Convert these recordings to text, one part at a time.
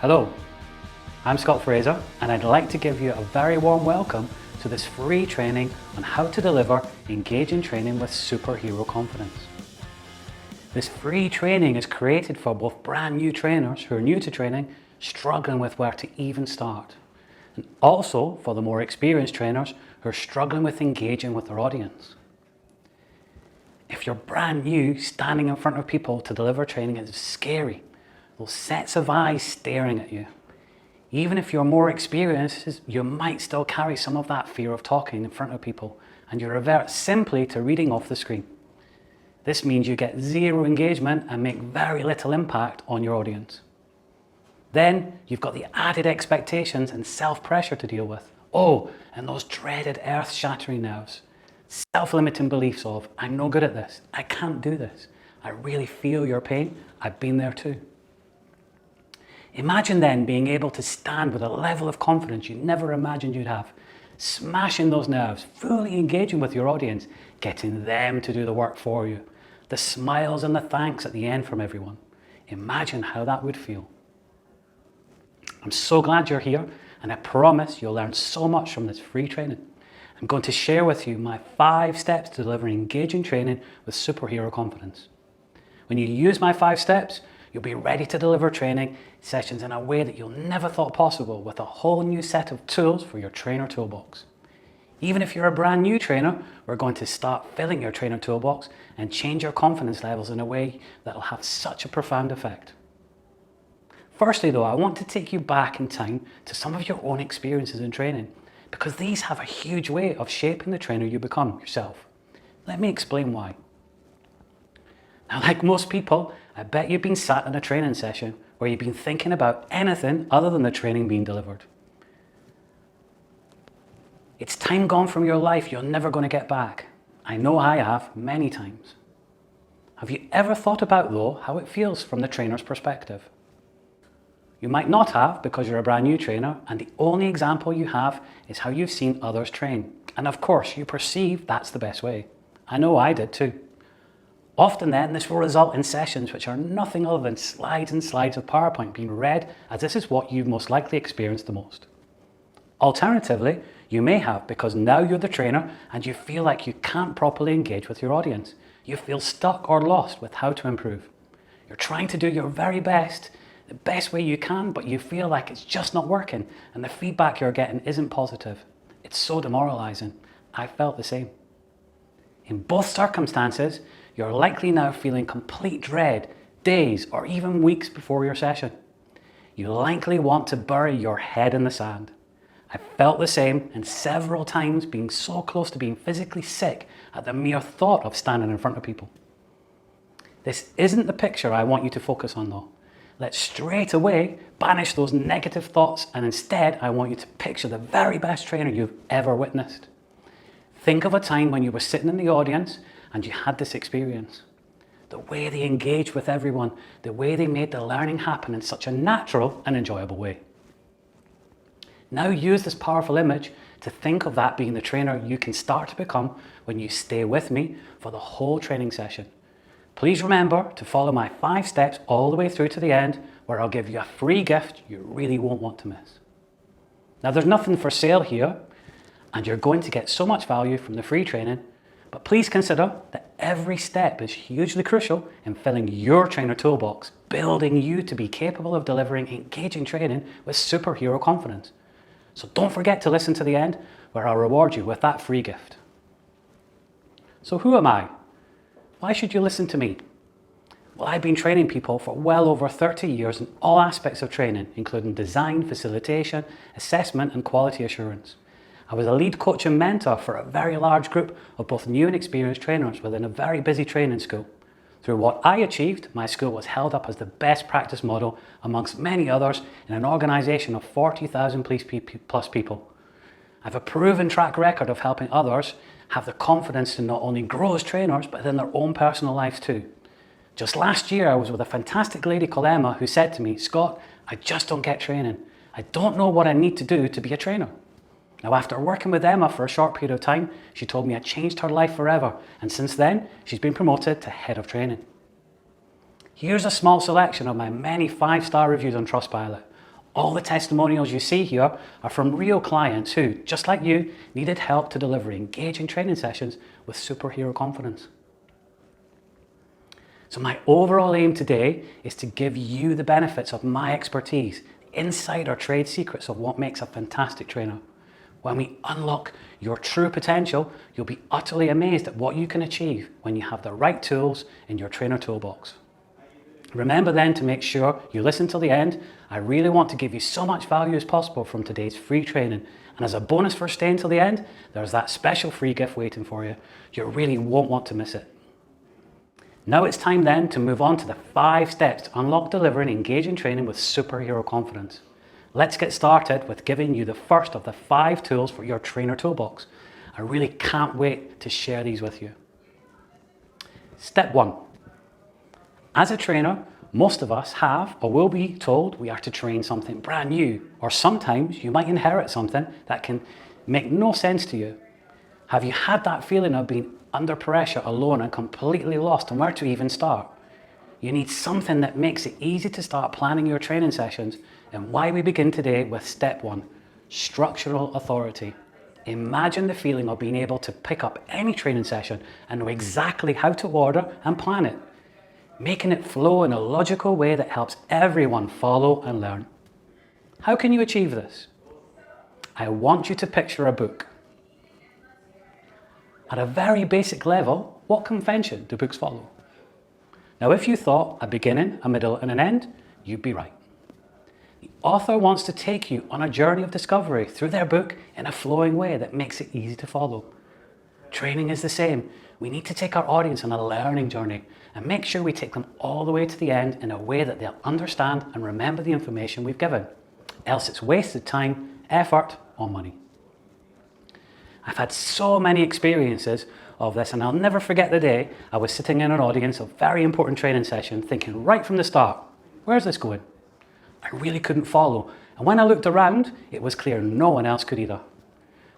Hello, I'm Scott Fraser and I'd like to give you a very warm welcome to this free training on how to deliver engaging training with superhero confidence. This free training is created for both brand new trainers who are new to training, struggling with where to even start, and also for the more experienced trainers who are struggling with engaging with their audience. If you're brand new, standing in front of people to deliver training is scary. Those sets of eyes staring at you. Even if you're more experienced, you might still carry some of that fear of talking in front of people, and you revert simply to reading off the screen. This means you get zero engagement and make very little impact on your audience. Then you've got the added expectations and self-pressure to deal with. Oh, and those dreaded earth-shattering nerves. Self-limiting beliefs of, I'm no good at this, I can't do this. I really feel your pain, I've been there too. Imagine then being able to stand with a level of confidence you never imagined you'd have, smashing those nerves, fully engaging with your audience, getting them to do the work for you. The smiles and the thanks at the end from everyone. Imagine how that would feel. I'm so glad you're here, and I promise you'll learn so much from this free training. I'm going to share with you my 5 steps to delivering engaging training with superhero confidence. When you use my 5 steps, you'll be ready to deliver training sessions in a way that you'll never thought possible, with a whole new set of tools for your trainer toolbox. Even if you're a brand new trainer, we're going to start filling your trainer toolbox and change your confidence levels in a way that'll have such a profound effect. Firstly though, I want to take you back in time to some of your own experiences in training, because these have a huge way of shaping the trainer you become yourself. Let me explain why. Now, like most people, I bet you've been sat in a training session where you've been thinking about anything other than the training being delivered. It's time gone from your life you're never going to get back. I know I have many times. Have you ever thought about, though, how it feels from the trainer's perspective? You might not have, because you're a brand new trainer and the only example you have is how you've seen others train. And of course, you perceive that's the best way. I know I did too. Often then, this will result in sessions which are nothing other than slides and slides of PowerPoint being read, as this is what you've most likely experienced the most. Alternatively, you may have, because now you're the trainer and you feel like you can't properly engage with your audience. You feel stuck or lost with how to improve. You're trying to do your very best, the best way you can, but you feel like it's just not working and the feedback you're getting isn't positive. It's so demoralizing. I felt the same. In both circumstances, you're likely now feeling complete dread days or even weeks before your session. You likely want to bury your head in the sand. I felt the same, and several times being so close to being physically sick at the mere thought of standing in front of people. This isn't the picture I want you to focus on though. Let's straight away banish those negative thoughts, and instead I want you to picture the very best trainer you've ever witnessed. Think of a time when you were sitting in the audience and you had this experience. The way they engaged with everyone, the way they made the learning happen in such a natural and enjoyable way. Now use this powerful image to think of that being the trainer you can start to become when you stay with me for the whole training session. Please remember to follow my 5 steps all the way through to the end, where I'll give you a free gift you really won't want to miss. Now, there's nothing for sale here, and you're going to get so much value from the free training, but please consider that every step is hugely crucial in filling your trainer toolbox, building you to be capable of delivering engaging training with superhero confidence. So don't forget to listen to the end, where I'll reward you with that free gift. So who am I? Why should you listen to me? Well, I've been training people for well over 30 years in all aspects of training, including design, facilitation, assessment, and quality assurance. I was a lead coach and mentor for a very large group of both new and experienced trainers within a very busy training school. Through what I achieved, my school was held up as the best practice model amongst many others in an organisation of 40,000 plus people. I have a proven track record of helping others have the confidence to not only grow as trainers, but in their own personal lives too. Just last year, I was with a fantastic lady called Emma who said to me, Scott, I just don't get training. I don't know what I need to do to be a trainer. Now, after working with Emma for a short period of time, she told me I changed her life forever, and since then, she's been promoted to head of training. Here's a small selection of my many 5-star reviews on Trustpilot, All the testimonials you see here are from real clients who, just like you, needed help to deliver engaging training sessions with superhero confidence. So my overall aim today is to give you the benefits of my expertise, insider trade secrets of what makes a fantastic trainer. When we unlock your true potential, you'll be utterly amazed at what you can achieve when you have the right tools in your trainer toolbox. Remember then to make sure you listen till the end. I really want to give you so much value as possible from today's free training. And as a bonus for staying till the end, there's that special free gift waiting for you. You really won't want to miss it. Now it's time then to move on to the 5 steps to unlock delivering engaging training with superhero confidence. Let's get started with giving you the first of the 5 tools for your trainer toolbox. I really can't wait to share these with you. Step 1. As a trainer, most of us have or will be told we are to train something brand new, or sometimes you might inherit something that can make no sense to you. Have you had that feeling of being under pressure, alone, and completely lost on where to even start? You need something that makes it easy to start planning your training sessions, and why we begin today with step 1, structural authority. Imagine the feeling of being able to pick up any training session and know exactly how to order and plan it, making it flow in a logical way that helps everyone follow and learn. How can you achieve this? I want you to picture a book. At a very basic level, what convention do books follow? Now, if you thought a beginning, a middle, and an end, you'd be right. The author wants to take you on a journey of discovery through their book in a flowing way that makes it easy to follow. Training is the same. We need to take our audience on a learning journey and make sure we take them all the way to the end in a way that they'll understand and remember the information we've given. Else it's wasted time, effort, or money. I've had so many experiences of this, and I'll never forget the day I was sitting in an audience of a very important training session thinking right from the start, where's this going? I really couldn't follow, and when I looked around, it was clear no one else could either.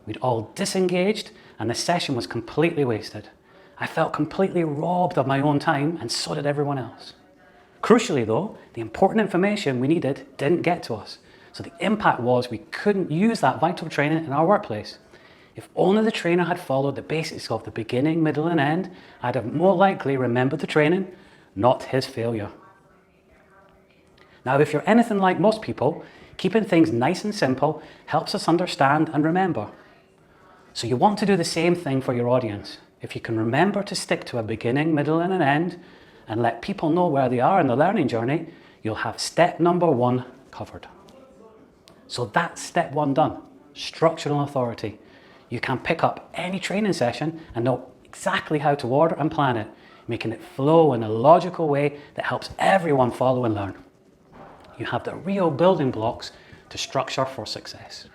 We'd all disengaged and the session was completely wasted. I felt completely robbed of my own time, and so did everyone else. Crucially though, the important information we needed didn't get to us, so the impact was we couldn't use that vital training in our workplace. If only the trainer had followed the basics of the beginning, middle, and end, I'd have more likely remembered the training, not his failure. Now, if you're anything like most people, keeping things nice and simple helps us understand and remember. So you want to do the same thing for your audience. If you can remember to stick to a beginning, middle, and an end, and let people know where they are in the learning journey, you'll have step number 1 covered. So that's step 1 done, structural authority. You can pick up any training session and know exactly how to order and plan it, making it flow in a logical way that helps everyone follow and learn. You have the real building blocks to structure for success.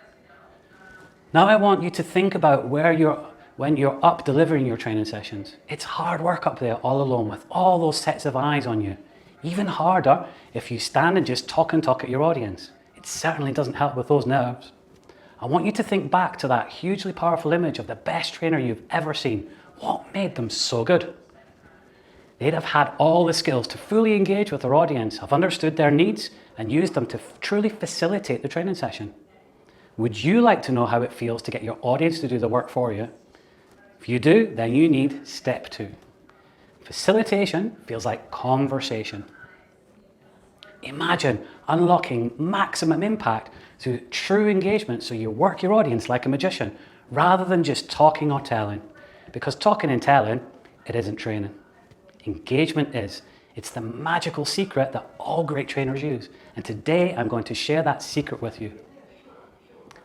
Now I want you to think about when you're up delivering your training sessions. It's hard work up there all alone with all those sets of eyes on you. Even harder if you stand and just talk at your audience. It certainly doesn't help with those nerves. I want you to think back to that hugely powerful image of the best trainer you've ever seen. What made them so good? They'd have had all the skills to fully engage with their audience, have understood their needs, and used them to truly facilitate the training session. Would you like to know how it feels to get your audience to do the work for you? If you do, then you need step 2. Facilitation feels like conversation. Imagine unlocking maximum impact through true engagement, so you work your audience like a magician rather than just talking or telling. Because talking and telling, it isn't training. Engagement is. It's the magical secret that all great trainers use. And today I'm going to share that secret with you.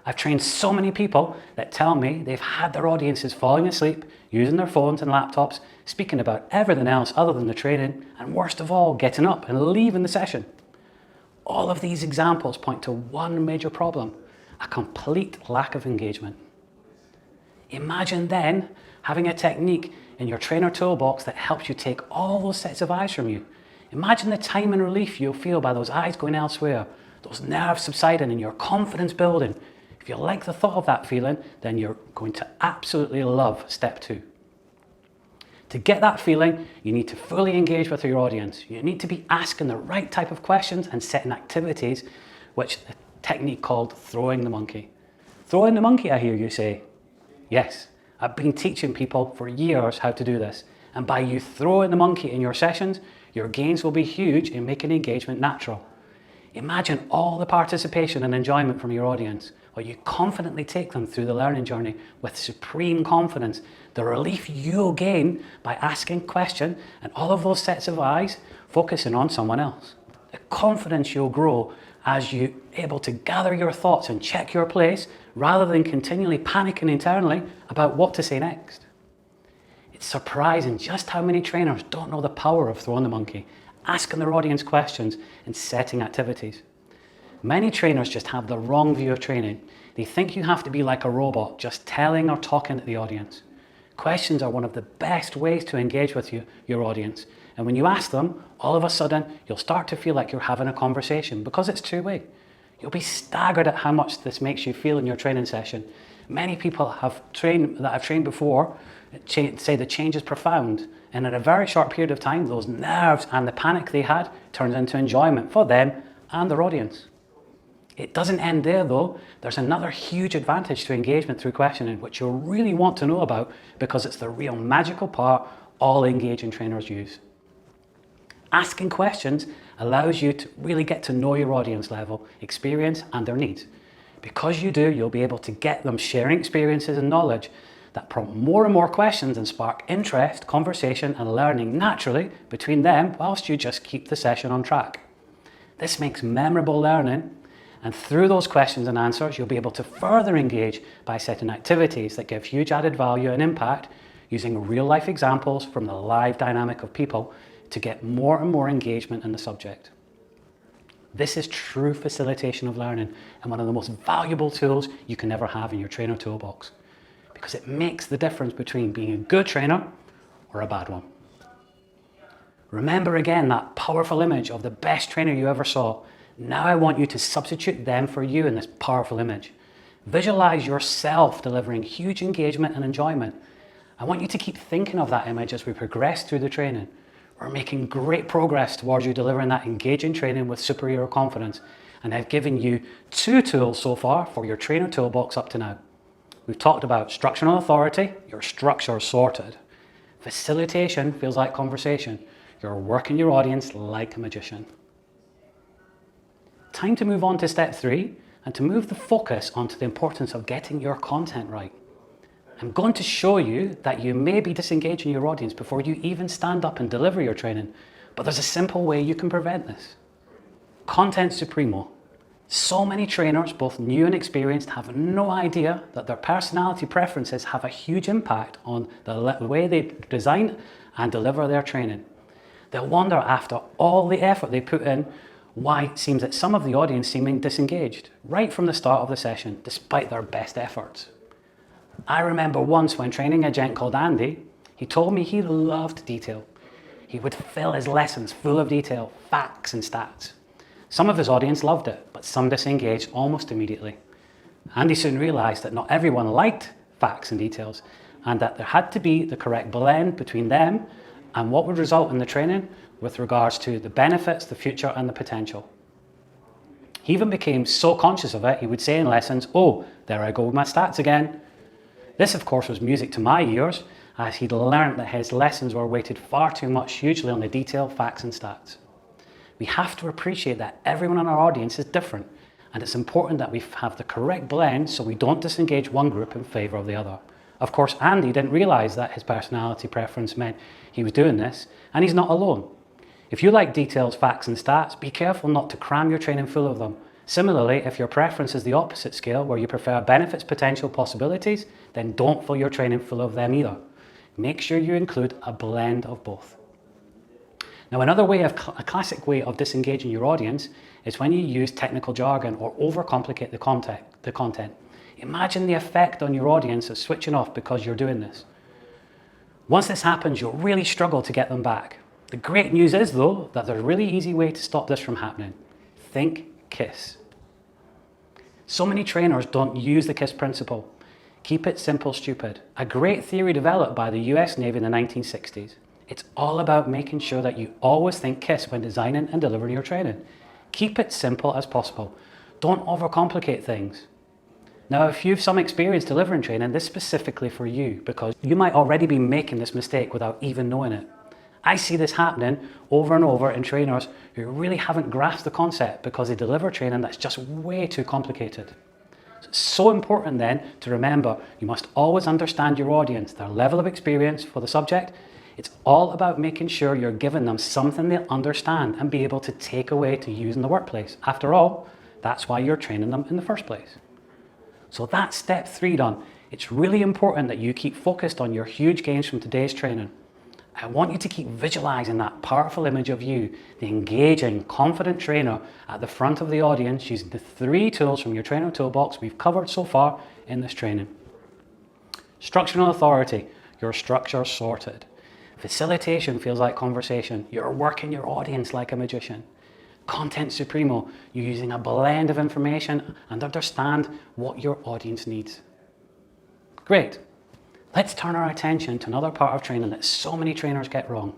I've trained so many people that tell me they've had their audiences falling asleep, using their phones and laptops, speaking about everything else other than the training, and worst of all, getting up and leaving the session. All of these examples point to one major problem, a complete lack of engagement. Imagine then having a technique in your trainer toolbox that helps you take all those sets of eyes from you. Imagine the time and relief you'll feel by those eyes going elsewhere, those nerves subsiding and your confidence building. If you like the thought of that feeling, then you're going to absolutely love step 2. To get that feeling, you need to fully engage with your audience. You need to be asking the right type of questions and setting activities which is a technique called throwing the monkey. Throwing the monkey, I hear you say. Yes, I've been teaching people for years how to do this. And by you throwing the monkey in your sessions, your gains will be huge in making engagement natural. Imagine all the participation and enjoyment from your audience, while you confidently take them through the learning journey with supreme confidence, the relief you'll gain by asking questions and all of those sets of eyes focusing on someone else. The confidence you'll grow as you're able to gather your thoughts and check your place rather than continually panicking internally about what to say next. It's surprising just how many trainers don't know the power of throwing the monkey, asking their audience questions and setting activities. Many trainers just have the wrong view of training. They think you have to be like a robot, just telling or talking to the audience. Questions are one of the best ways to engage with your audience. And when you ask them, all of a sudden, you'll start to feel like you're having a conversation because it's two-way. You'll be staggered at how much this makes you feel in your training session. Many people that I've trained before say the change is profound. And in a very short period of time, those nerves and the panic they had turns into enjoyment for them and their audience. It doesn't end there though. There's another huge advantage to engagement through questioning, which you'll really want to know about because it's the real magical part all engaging trainers use. Asking questions allows you to really get to know your audience level, experience and their needs. Because you do, you'll be able to get them sharing experiences and knowledge that prompt more and more questions and spark interest, conversation and learning naturally between them whilst you just keep the session on track. This makes memorable learning, and through those questions and answers you'll be able to further engage by setting activities that give huge added value and impact using real life examples from the live dynamic of people to get more and more engagement in the subject. This is true facilitation of learning and one of the most valuable tools you can ever have in your trainer toolbox, because it makes the difference between being a good trainer or a bad one. Remember again that powerful image of the best trainer you ever saw. Now I want you to substitute them for you in this powerful image. Visualize yourself delivering huge engagement and enjoyment. I want you to keep thinking of that image as we progress through the training. We're making great progress towards you delivering that engaging training with superior confidence. And I've given you 2 tools so far for your trainer toolbox up to now. We've talked about structural authority, your structure sorted. Facilitation feels like conversation. You're working your audience like a magician. Time to move on to step 3 and to move the focus onto the importance of getting your content right. I'm going to show you that you may be disengaging your audience before you even stand up and deliver your training, but there's a simple way you can prevent this. Content supremo. So many trainers, both new and experienced, have no idea that their personality preferences have a huge impact on the way they design and deliver their training. They'll wonder after all the effort they put in why it seems that some of the audience seeming disengaged right from the start of the session, despite their best efforts. I remember once when training a gent called Andy, he told me he loved detail. He would fill his lessons full of detail, facts and stats. Some of his audience loved it, but some disengaged almost immediately. Andy soon realized that not everyone liked facts and details, and that there had to be the correct blend between them and what would result in the training with regards to the benefits, the future and the potential. He even became so conscious of it, he would say in lessons, "Oh, there I go with my stats again." This of course was music to my ears, as he'd learned that his lessons were weighted far too much hugely on the detail, facts and stats. We have to appreciate that everyone in our audience is different, and it's important that we have the correct blend so we don't disengage one group in favour of the other. Of course, Andy didn't realise that his personality preference meant he was doing this, and he's not alone. If you like details, facts and stats, be careful not to cram your training full of them. Similarly, if your preference is the opposite scale, where you prefer benefits, potential, possibilities, then don't fill your training full of them either. Make sure you include a blend of both. Now, a classic way of disengaging your audience is when you use technical jargon or overcomplicate the content. Imagine the effect on your audience of switching off because you're doing this. Once this happens, you'll really struggle to get them back. The great news is, though, that there's a really easy way to stop this from happening. Think KISS. So many trainers don't use the KISS principle. Keep it simple, stupid. A great theory developed by the US Navy in the 1960s. It's all about making sure that you always think KISS when designing and delivering your training. Keep it simple as possible. Don't overcomplicate things. Now, if you've some experience delivering training, this is specifically for you because you might already be making this mistake without even knowing it. I see this happening over and over in trainers who really haven't grasped the concept because they deliver training that's just way too complicated. It's so important then to remember you must always understand your audience, their level of experience for the subject. It's all about making sure you're giving them something they'll understand and be able to take away to use in the workplace. After all, that's why you're training them in the first place. So that's step 3 done. It's really important that you keep focused on your huge gains from today's training. I want you to keep visualizing that powerful image of you, the engaging, confident trainer at the front of the audience using the 3 tools from your trainer toolbox we've covered so far in this training. Structure and authority, your structure sorted. Facilitation feels like conversation. You're working your audience like a magician. Content supremo, you're using a blend of information and understand what your audience needs. Great. Let's turn our attention to another part of training that so many trainers get wrong.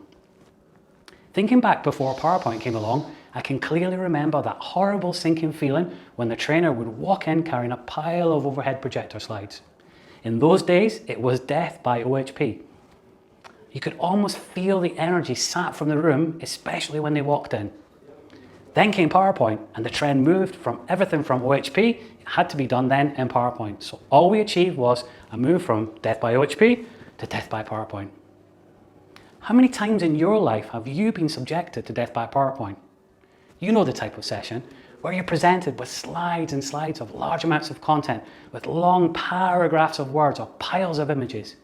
Thinking back before PowerPoint came along, I can clearly remember that horrible sinking feeling when the trainer would walk in carrying a pile of overhead projector slides. In those days, it was death by OHP. You could almost feel the energy sap from the room, especially when they walked in. Then came PowerPoint and the trend moved from everything from OHP, it had to be done then in PowerPoint. So all we achieved was a move from death by OHP to death by PowerPoint. How many times in your life have you been subjected to death by PowerPoint? You know the type of session where you're presented with slides and slides of large amounts of content with long paragraphs of words or piles of images.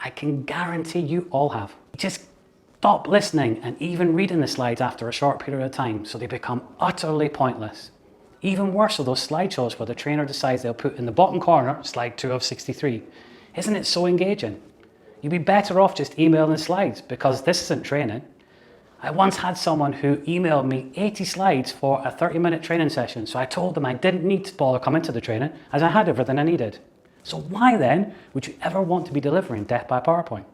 I can guarantee you all have. Just stop listening and even reading the slides after a short period of time so they become utterly pointless. Even worse are those slideshows where the trainer decides they'll put in the bottom corner, slide 2 of 63. Isn't it so engaging? You'd be better off just emailing the slides because this isn't training. I once had someone who emailed me 80 slides for a 30-minute training session, so I told them I didn't need to bother coming to the training as I had everything I needed. So why then would you ever want to be delivering death by PowerPoint?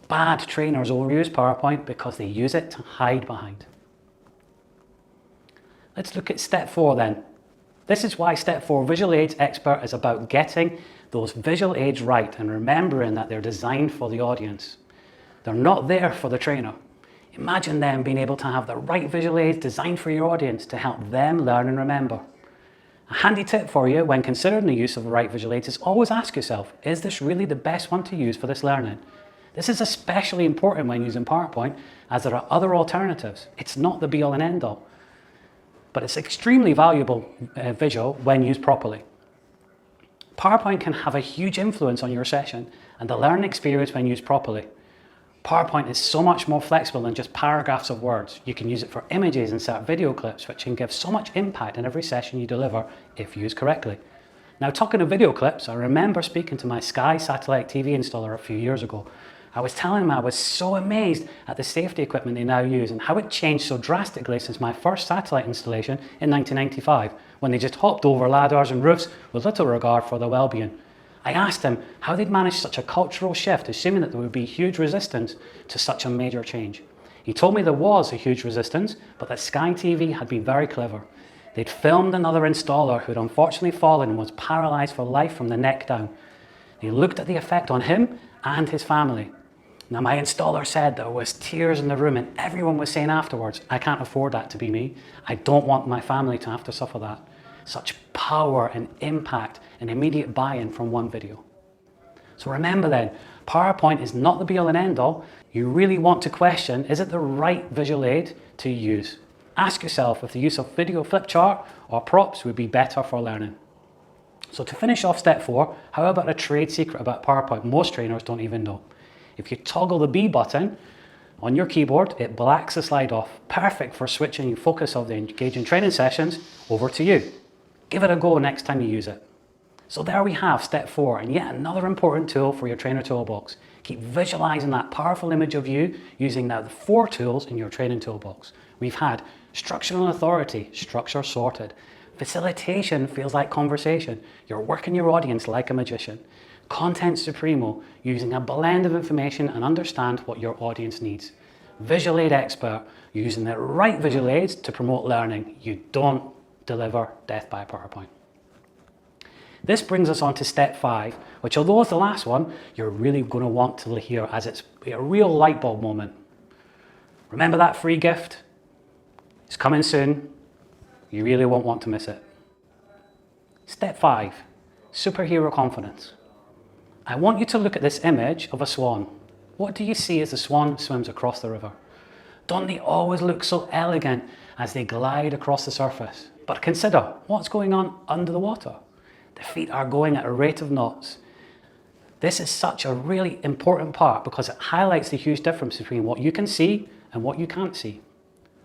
Bad trainers overuse PowerPoint because they use it to hide behind. Let's look at step 4 then. This is why step 4 Visual Aids Expert is about getting those visual aids right and remembering that they're designed for the audience. They're not there for the trainer. Imagine them being able to have the right visual aids designed for your audience to help them learn and remember. A handy tip for you when considering the use of the right visual aids is always ask yourself, is this really the best one to use for this learning? This is especially important when using PowerPoint as there are other alternatives. It's not the be all and end all, but it's extremely valuable visual when used properly. PowerPoint can have a huge influence on your session and the learning experience when used properly. PowerPoint is so much more flexible than just paragraphs of words. You can use it for images and insert video clips, which can give so much impact in every session you deliver if used correctly. Now, talking of video clips, I remember speaking to my Sky satellite TV installer a few years ago. I was telling him I was so amazed at the safety equipment they now use and how it changed so drastically since my first satellite installation in 1995, when they just hopped over ladders and roofs with little regard for their well-being. I asked him how they'd managed such a cultural shift, assuming that there would be huge resistance to such a major change. He told me there was a huge resistance, but that Sky TV had been very clever. They'd filmed another installer who had unfortunately fallen and was paralysed for life from the neck down. They looked at the effect on him and his family. Now, my installer said there was tears in the room and everyone was saying afterwards, I can't afford that to be me. I don't want my family to have to suffer that. Such power and impact and immediate buy-in from one video. So remember then, PowerPoint is not the be-all and end-all. You really want to question, is it the right visual aid to use? Ask yourself if the use of video flip chart or props would be better for learning. So to finish off step 4, how about a trade secret about PowerPoint most trainers don't even know? If you toggle the B button on your keyboard, it blacks the slide off. Perfect for switching your focus of the engaging training sessions over to you. Give it a go next time you use it. So there we have step 4, and yet another important tool for your trainer toolbox. Keep visualizing that powerful image of you using now the 4 tools in your training toolbox. We've had structure and authority, structure sorted. Facilitation feels like conversation. You're working your audience like a magician. Content supremo, using a blend of information and understand what your audience needs. Visual aid expert, using the right visual aids to promote learning. You don't deliver death by PowerPoint. This brings us on to step 5, which although it's the last one, you're really going to want to hear as it's a real light bulb moment. Remember that free gift? It's coming soon. You really won't want to miss it. Step 5, superhero confidence. I want you to look at this image of a swan. What do you see as the swan swims across the river? Don't they always look so elegant as they glide across the surface? But consider what's going on under the water. The feet are going at a rate of knots. This is such a really important part because it highlights the huge difference between what you can see and what you can't see.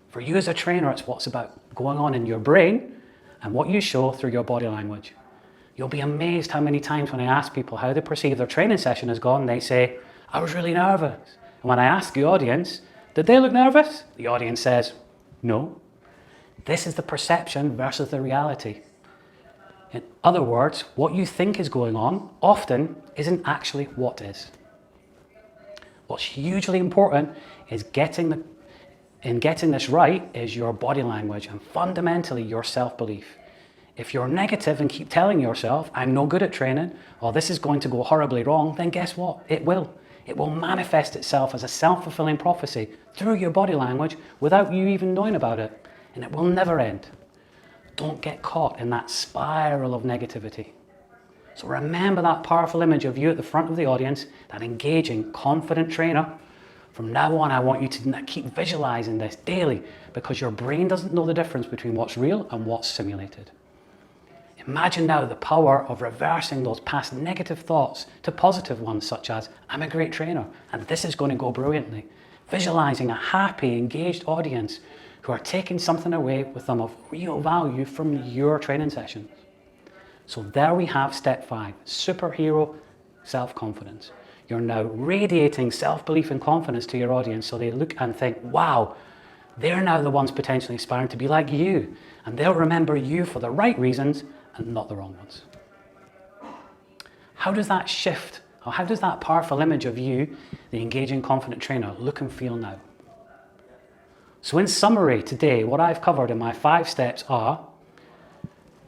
For you as a trainer, it's what's about going on in your brain and what you show through your body language. You'll be amazed how many times when I ask people how they perceive their training session has gone, they say, I was really nervous. And when I ask the audience, did they look nervous? The audience says, no. This is the perception versus the reality. In other words, what you think is going on often isn't actually what is. What's hugely important is getting this right is your body language and fundamentally your self-belief. If you're negative and keep telling yourself, I'm no good at training, or this is going to go horribly wrong, then guess what? It will. It will manifest itself as a self-fulfilling prophecy through your body language without you even knowing about it, and it will never end. Don't get caught in that spiral of negativity. So remember that powerful image of you at the front of the audience, that engaging, confident trainer. From now on, I want you to keep visualizing this daily because your brain doesn't know the difference between what's real and what's simulated. Imagine now the power of reversing those past negative thoughts to positive ones such as, I'm a great trainer and this is going to go brilliantly. Visualizing a happy, engaged audience who are taking something away with them of real value from your training sessions. So there we have step 5, superhero self-confidence. You're now radiating self-belief and confidence to your audience so they look and think, wow, they're now the ones potentially aspiring to be like you. And they'll remember you for the right reasons and not the wrong ones. How does that shift, or how does that powerful image of you, the engaging, confident trainer, look and feel now? So in summary today, what I've covered in my 5 steps are,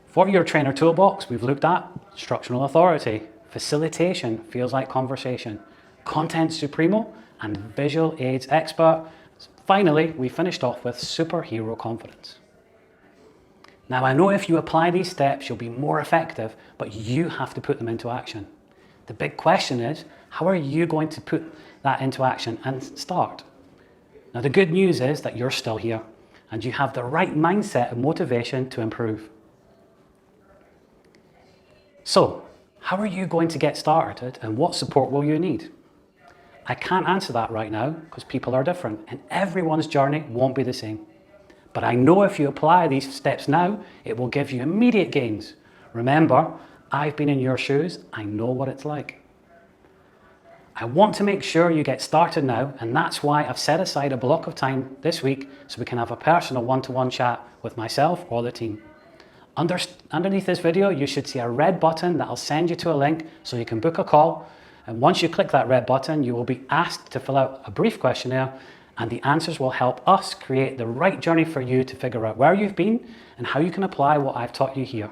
for your trainer toolbox, we've looked at instructional authority, facilitation, feels like conversation, content supremo, and visual aids expert. Finally, we finished off with superhero confidence. Now I know if you apply these steps, you'll be more effective, but you have to put them into action. The big question is, how are you going to put that into action and start? Now the good news is that you're still here and you have the right mindset and motivation to improve. So, how are you going to get started and what support will you need? I can't answer that right now because people are different and everyone's journey won't be the same. But I know if you apply these steps now, it will give you immediate gains. Remember, I've been in your shoes, I know what it's like. I want to make sure you get started now, and that's why I've set aside a block of time this week so we can have a personal one-to-one chat with myself or the team. Underneath this video, you should see a red button that'll send you to a link so you can book a call. And once you click that red button, you will be asked to fill out a brief questionnaire, and the answers will help us create the right journey for you to figure out where you've been and how you can apply what I've taught you here.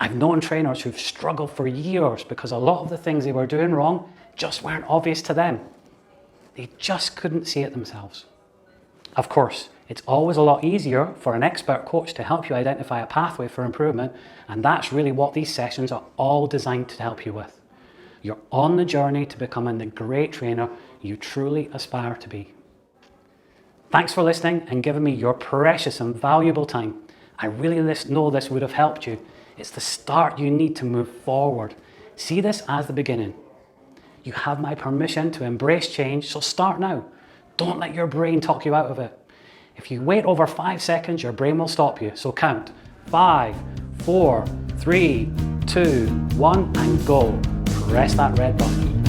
I've known trainers who've struggled for years because a lot of the things they were doing wrong just weren't obvious to them. They just couldn't see it themselves. Of course, it's always a lot easier for an expert coach to help you identify a pathway for improvement, and that's really what these sessions are all designed to help you with. You're on the journey to becoming the great trainer you truly aspire to be. Thanks for listening and giving me your precious and valuable time. I really know this would have helped you. It's the start you need to move forward. See this as the beginning. You have my permission to embrace change, so start now. Don't let your brain talk you out of it. If you wait over 5 seconds, your brain will stop you. So count 5, 4, 3, 2, 1, and go. Press that red button.